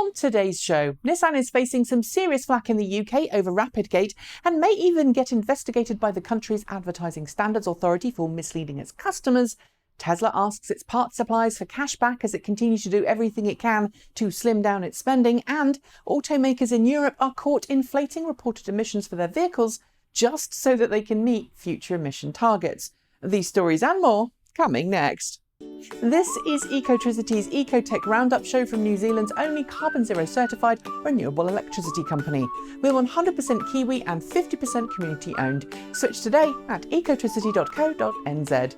On today's show, Nissan is facing some serious flack in the UK over Rapidgate and may even get investigated by the country's Advertising Standards Authority for misleading its customers. Tesla asks its parts suppliers for cash back as it continues to do everything it can to slim down its spending, and automakers in Europe are caught inflating reported emissions for their vehicles just so that they can meet future emission targets. These stories and more coming next. This is Ecotricity's ecoTEC roundup show from New Zealand's only carboNZero certified renewable electricity company. We're 100% Kiwi and 50% community owned. Switch today at ecotricity.co.nz.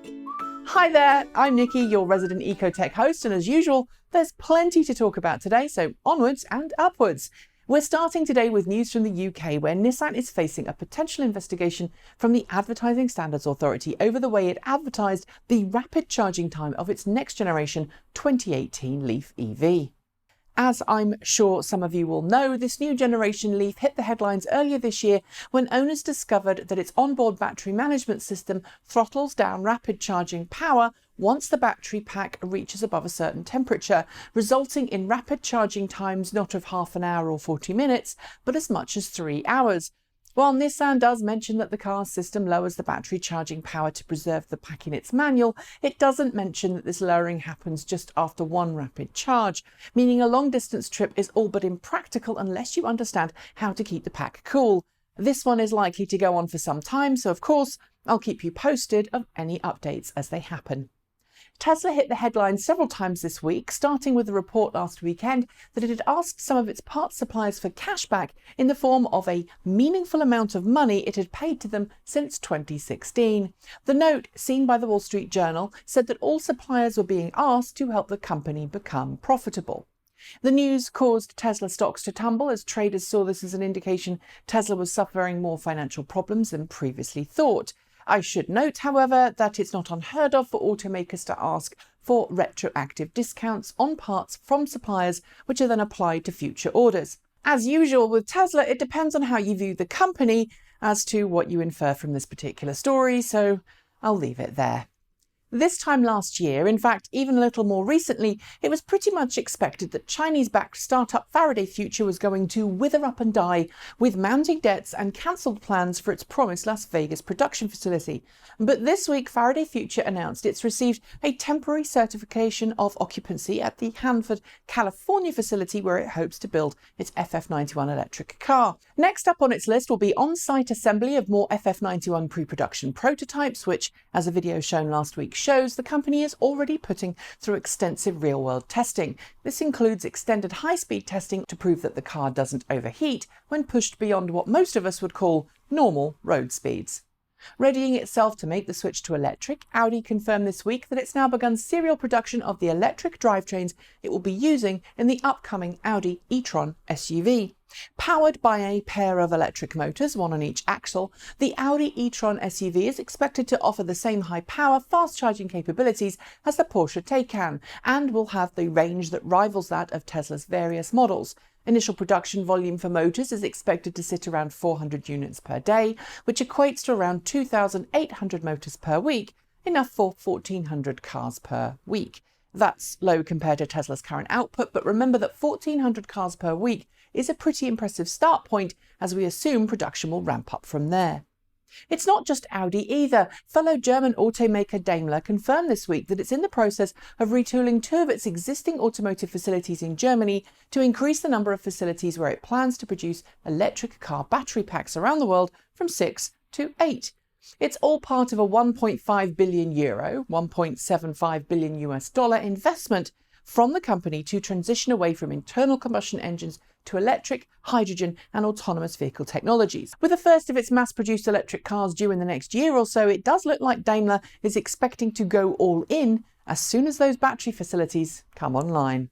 Hi there, I'm Nikki, your resident ecoTEC host, and as usual, there's plenty to talk about today, so onwards and upwards. We're starting today with news from the UK, where Nissan is facing a potential investigation from the Advertising Standards Authority over the way it advertised the rapid charging time of its next generation 2018 Leaf EV. As I'm sure some of you will know, this new generation Leaf hit the headlines earlier this year when owners discovered that its onboard battery management system throttles down rapid charging power once the battery pack reaches above a certain temperature, resulting in rapid charging times not of half an hour or 40 minutes, but as much as 3 hours. While Nissan does mention that the car's system lowers the battery charging power to preserve the pack in its manual, it doesn't mention that this lowering happens just after one rapid charge, meaning a long-distance trip is all but impractical unless you understand how to keep the pack cool. This one is likely to go on for some time, so of course, I'll keep you posted of any updates as they happen. Tesla hit the headlines several times this week, starting with a report last weekend that it had asked some of its parts suppliers for cashback in the form of a meaningful amount of money it had paid to them since 2016. The note, seen by the Wall Street Journal, said that all suppliers were being asked to help the company become profitable. The news caused Tesla stocks to tumble as traders saw this as an indication Tesla was suffering more financial problems than previously thought. I should note, however, that it's not unheard of for automakers to ask for retroactive discounts on parts from suppliers, which are then applied to future orders. As usual with Tesla, it depends on how you view the company as to what you infer from this particular story, so I'll leave it there. This time last year, in fact, even a little more recently, it was pretty much expected that Chinese-backed startup Faraday Future was going to wither up and die with mounting debts and cancelled plans for its promised Las Vegas production facility. But this week, Faraday Future announced it's received a temporary certification of occupancy at the Hanford, California facility where it hopes to build its FF91 electric car. Next up on its list will be on-site assembly of more FF91 pre-production prototypes, which, as a video shown last week shows, the company is already putting through extensive real-world testing. This includes extended high-speed testing to prove that the car doesn't overheat when pushed beyond what most of us would call normal road speeds. Readying itself to make the switch to electric, Audi confirmed this week that it's now begun serial production of the electric drivetrains it will be using in the upcoming Audi e-Tron SUV. Powered by a pair of electric motors, one on each axle, the Audi e-Tron SUV is expected to offer the same high-power, fast-charging capabilities as the Porsche Taycan, and will have the range that rivals that of Tesla's various models. Initial production volume for motors is expected to sit around 400 units per day, which equates to around 2,800 motors per week, enough for 1,400 cars per week. That's low compared to Tesla's current output, but remember that 1,400 cars per week is a pretty impressive start point, as we assume production will ramp up from there. It's not just Audi either. Fellow German automaker Daimler confirmed this week that it's in the process of retooling 2 of its existing automotive facilities in Germany to increase the number of facilities where it plans to produce electric car battery packs around the world from 6 to 8. It's all part of a €1.5 billion, $1.75 billion investment from the company to transition away from internal combustion engines to electric, hydrogen and autonomous vehicle technologies. With the first of its mass-produced electric cars due in the next year or so, it does look like Daimler is expecting to go all in as soon as those battery facilities come online.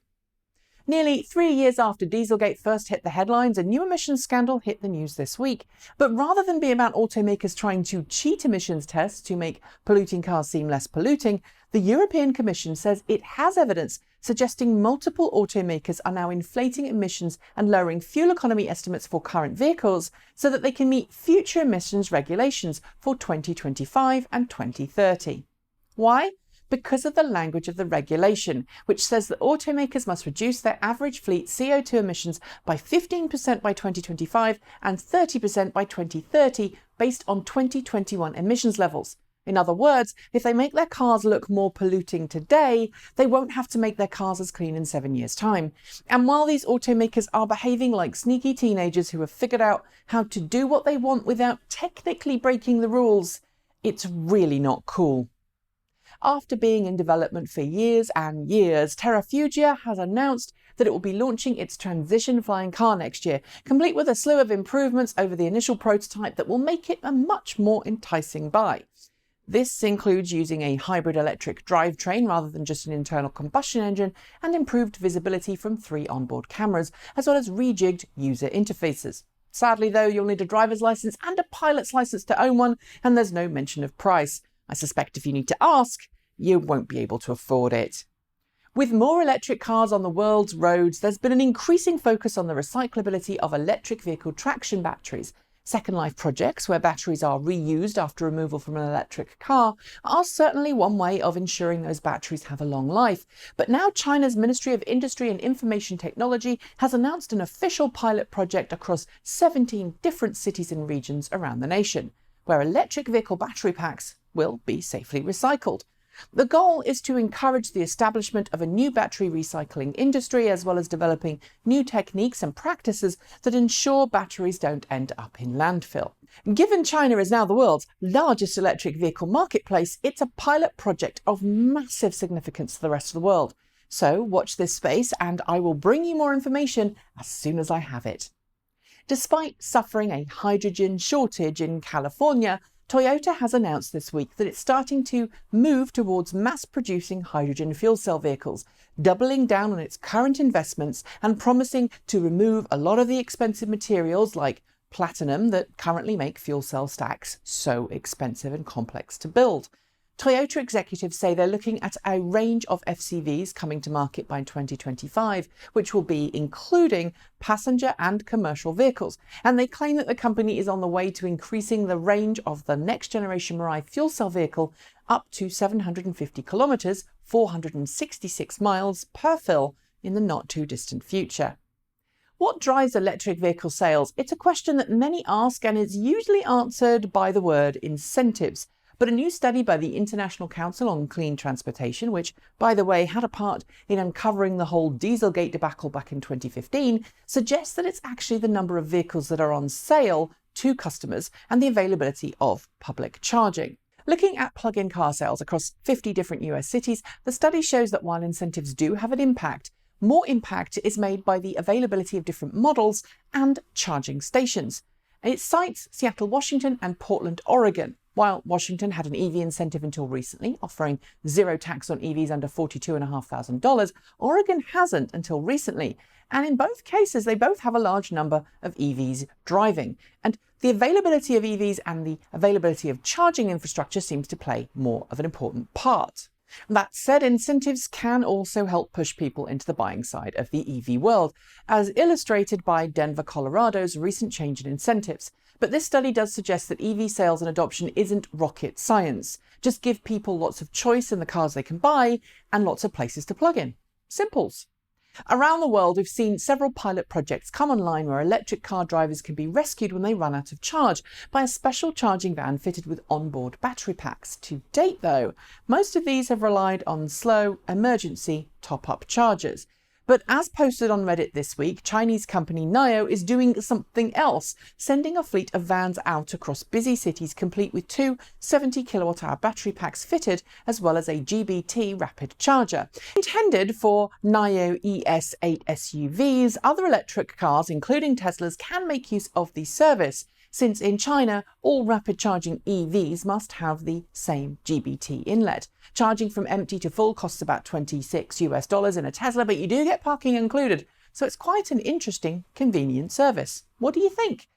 Nearly 3 years after Dieselgate first hit the headlines, a new emissions scandal hit the news this week. But rather than be about automakers trying to cheat emissions tests to make polluting cars seem less polluting, the European Commission says it has evidence suggesting multiple automakers are now inflating emissions and lowering fuel economy estimates for current vehicles so that they can meet future emissions regulations for 2025 and 2030. Why? because of the language of the regulation, which says that automakers must reduce their average fleet CO2 emissions by 15% by 2025 and 30% by 2030 based on 2021 emissions levels. In other words, if they make their cars look more polluting today, they won't have to make their cars as clean in 7 years' time. And while these automakers are behaving like sneaky teenagers who have figured out how to do what they want without technically breaking the rules, it's really not cool. After being in development for years and years, Tarrafugia has announced that it will be launching its transition flying car next year, complete with a slew of improvements over the initial prototype that will make it a much more enticing buy. This includes using a hybrid electric drivetrain rather than just an internal combustion engine, and improved visibility from 3 onboard cameras, as well as rejigged user interfaces. Sadly though, you'll need a driver's license and a pilot's license to own one, and there's no mention of price. I suspect if you need to ask, you won't be able to afford it. With more electric cars on the world's roads, there's been an increasing focus on the recyclability of electric vehicle traction batteries. Second life projects, where batteries are reused after removal from an electric car, are certainly one way of ensuring those batteries have a long life. But now China's Ministry of Industry and Information Technology has announced an official pilot project across 17 different cities and regions around the nation, where electric vehicle battery packs will be safely recycled. The goal is to encourage the establishment of a new battery recycling industry, as well as developing new techniques and practices that ensure batteries don't end up in landfill. Given China is now the world's largest electric vehicle marketplace, it's a pilot project of massive significance to the rest of the world. So watch this space and I will bring you more information as soon as I have it. Despite suffering a hydrogen shortage in California, Toyota has announced this week that it's starting to move towards mass-producing hydrogen fuel cell vehicles, doubling down on its current investments and promising to remove a lot of the expensive materials like platinum that currently make fuel cell stacks so expensive and complex to build. Toyota executives say they're looking at a range of FCVs coming to market by 2025, which will be including passenger and commercial vehicles. And they claim that the company is on the way to increasing the range of the next generation Mirai fuel cell vehicle up to 750 kilometers, 466 miles per fill in the not too distant future. What drives electric vehicle sales? It's a question that many ask and is usually answered by the word incentives. But a new study by the International Council on Clean Transportation, which, by the way, had a part in uncovering the whole Dieselgate debacle back in 2015, suggests that it's actually the number of vehicles that are on sale to customers and the availability of public charging. Looking at plug-in car sales across 50 different US cities, the study shows that while incentives do have an impact, more impact is made by the availability of different models and charging stations. It cites Seattle, Washington and Portland, Oregon. While Washington had an EV incentive until recently, offering zero tax on EVs under $42,500, Oregon hasn't until recently. And in both cases, they both have a large number of EVs driving. And the availability of EVs and the availability of charging infrastructure seems to play more of an important part. That said, incentives can also help push people into the buying side of the EV world, as illustrated by Denver, Colorado's recent change in incentives. But this study does suggest that EV sales and adoption isn't rocket science. Just give people lots of choice in the cars they can buy and lots of places to plug in. Simples. Around the world, we've seen several pilot projects come online where electric car drivers can be rescued when they run out of charge by a special charging van fitted with onboard battery packs. To date, though, most of these have relied on slow, emergency top-up chargers. But as posted on Reddit this week, Chinese company NIO is doing something else, sending a fleet of vans out across busy cities complete with 2 70 kilowatt-hour battery packs fitted, as well as a GBT rapid charger. Intended for NIO ES8 SUVs, other electric cars, including Teslas, can make use of the service, since in China, all rapid charging EVs must have the same GBT inlet. Charging from empty to full costs about $26 in a Tesla, but you do get parking included. So it's quite an interesting, convenient service. What do you think?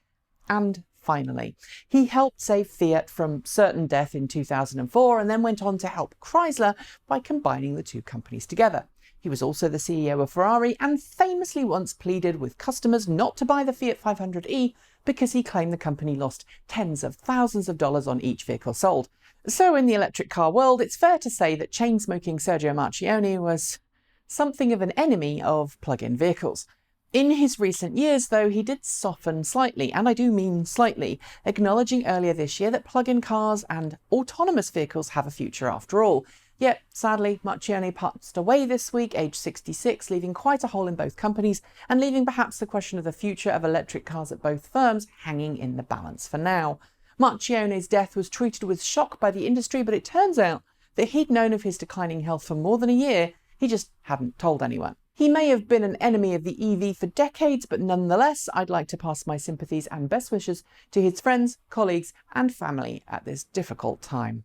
And finally, he helped save Fiat from certain death in 2004 and then went on to help Chrysler by combining the two companies together. He was also the CEO of Ferrari and famously once pleaded with customers not to buy the Fiat 500e because he claimed the company lost tens of thousands of dollars on each vehicle sold. So in the electric car world, it's fair to say that chain-smoking Sergio Marchionne was something of an enemy of plug-in vehicles. In his recent years, though, he did soften slightly, and I do mean slightly, acknowledging earlier this year that plug-in cars and autonomous vehicles have a future after all. Yet, sadly, Marchionne passed away this week, aged 66, leaving quite a hole in both companies, and leaving perhaps the question of the future of electric cars at both firms hanging in the balance for now. Marchionne's death was treated with shock by the industry, but it turns out that he'd known of his declining health for more than a year, he just hadn't told anyone. He may have been an enemy of the EV for decades, but nonetheless, I'd like to pass my sympathies and best wishes to his friends, colleagues, and family at this difficult time.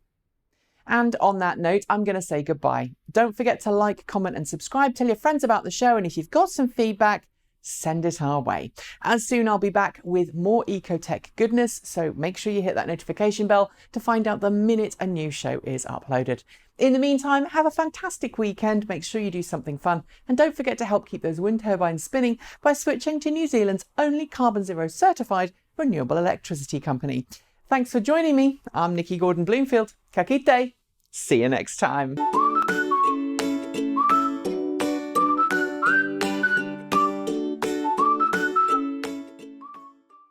And on that note, I'm going to say goodbye. Don't forget to like, comment, and subscribe. Tell your friends about the show, and if you've got some feedback, send it our way. As soon I'll be back with more ecoTEC goodness, so make sure you hit that notification bell to find out the minute a new show is uploaded. In the meantime, have a fantastic weekend, make sure you do something fun, and don't forget to help keep those wind turbines spinning by switching to New Zealand's only carboNZero certified renewable electricity company. Thanks for joining me. I'm Nikki Gordon-Bloomfield. Ka kite. See you next time.